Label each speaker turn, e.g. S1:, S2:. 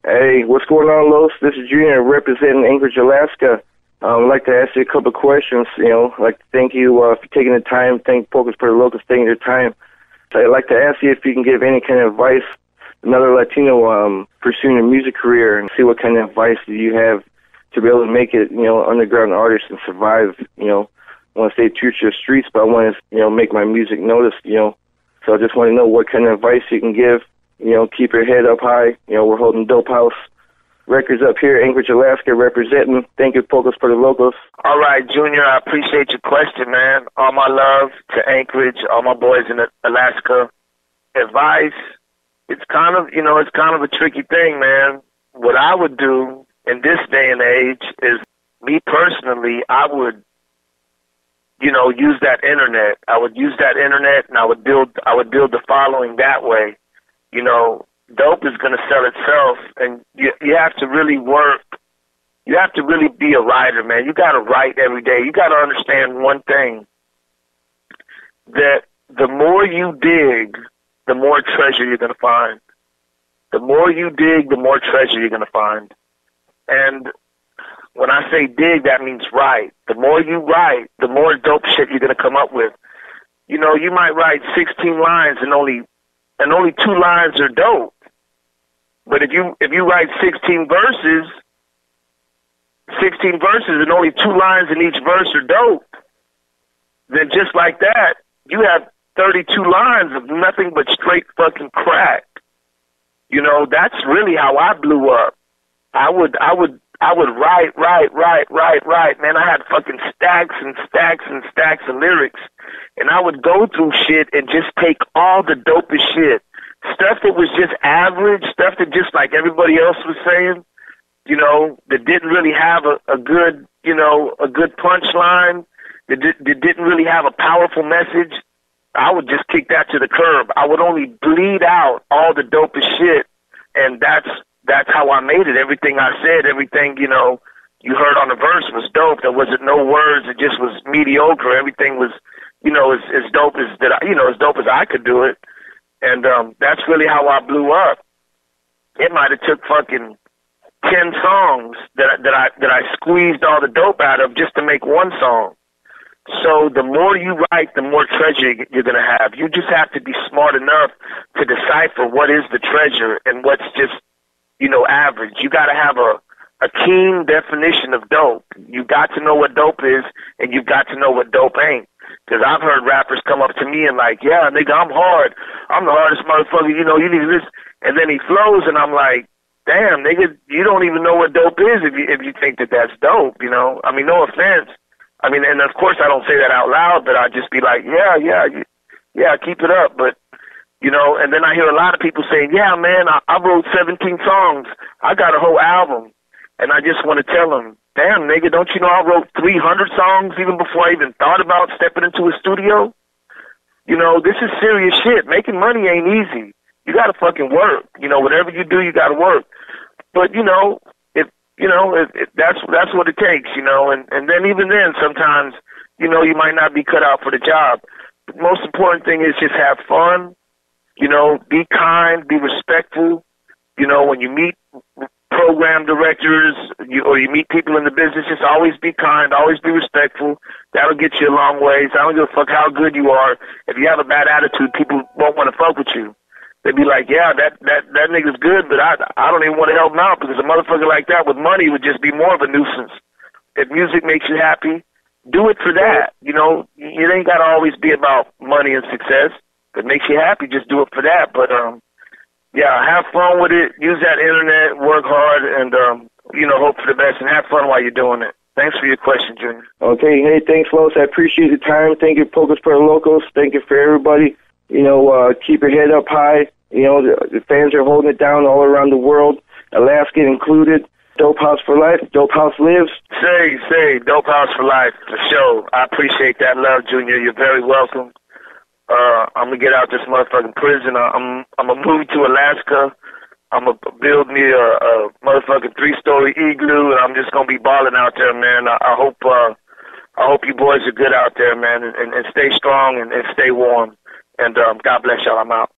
S1: Hey, what's going on, Los? This is Junior representing Anchorage, Alaska. I'd like to ask you a couple of questions. I'd like to thank you for taking the time. Thank Pocos for the Locos taking their time. So I'd like to ask you if you can give any kind of advice another Latino pursuing a music career, and see what kind of advice do you have to be able to make it, underground artist and survive. I want to stay true to the streets, but I want to, make my music noticed. So I just want to know what kind of advice you can give. Keep your head up high. We're holding Dope House Records up here, Anchorage, Alaska, representing. Thank you, Pocos for the Locos.
S2: All right, Junior, I appreciate your question, man. All my love to Anchorage, all my boys in Alaska. Advice, it's kind of a tricky thing, man. What I would do in this day and age is, me personally, I would, use that internet. I would use that internet, and I would build the following that way. Dope is going to sell itself, and you have to really work. You have to really be a writer, man. You got to write every day. You got to understand one thing, that the more you dig, the more treasure you're going to find. The more you dig, the more treasure you're going to find. And when I say dig, that means write. The more you write, the more dope shit you're going to come up with. You might write 16 lines and only 2 lines are dope. But if you write 16 verses and only 2 lines in each verse are dope, then just like that, you have 32 lines of nothing but straight fucking crack. That's really how I blew up. I would write, man. I had fucking stacks and stacks and stacks of lyrics, and I would go through shit and just take all the dopest shit. Stuff that was just average, stuff that just like everybody else was saying, that didn't really have a good punchline, that didn't really have a powerful message. I would just kick that to the curb. I would only bleed out all the dopest shit, and that's how I made it. Everything I said, everything, you heard on the verse was dope. There wasn't no words. It just was mediocre. Everything was, as dope as as dope as I could do it. And that's really how I blew up. It might have took fucking 10 songs that I squeezed all the dope out of just to make one song. So the more you write, the more treasure you're going to have. You just have to be smart enough to decipher what is the treasure and what's just, average. You got to have a keen definition of dope. You got to know what dope is, and you got to know what dope ain't. Because I've heard rappers come up to me and like, yeah, nigga, I'm hard. I'm the hardest motherfucker, you need this. And then he flows, and I'm like, damn, nigga, you don't even know what dope is if you think that that's dope, I mean, no offense. I mean, and of course I don't say that out loud, but I just be like, yeah, keep it up. But, and then I hear a lot of people saying, yeah, man, I wrote 17 songs. I got a whole album. And I just want to tell them, damn, nigga, don't you know I wrote 300 songs even before I even thought about stepping into a studio? This is serious shit. Making money ain't easy. You got to fucking work. Whatever you do, you got to work. But, if that's what it takes, and then even then sometimes, you might not be cut out for the job. The most important thing is just have fun, be kind, be respectful. When you meet program directors or you meet people in the business, just always be kind, always be respectful. That'll get you a long ways. I don't give a fuck how good you are. If you have a bad attitude, people won't want to fuck with you. They'd be like, yeah, that nigga's good, but I don't even want to help him out because a motherfucker like that with money would just be more of a nuisance. If music makes you happy, do it for that. It ain't got to always be about money and success. If it makes you happy, just do it for that. But, yeah, have fun with it. Use that internet, work hard, and, hope for the best, and have fun while you're doing it. Thanks for your question, Junior.
S1: Okay, hey, thanks, Los. I appreciate the time. Thank you, Pocos for the Locos. Thank you for everybody. Keep your head up high. The fans are holding it down all around the world, Alaska included. Dope House for life. Dope House lives.
S2: Say, Dope House for life, for sure. I appreciate that love, Junior. You're very welcome. I'm gonna get out this motherfucking prison. I'm gonna move to Alaska. I'm gonna build me a motherfucking 3-story igloo, and I'm just gonna be balling out there, man. I hope you boys are good out there, man, and stay strong and stay warm. And God bless y'all. I'm out.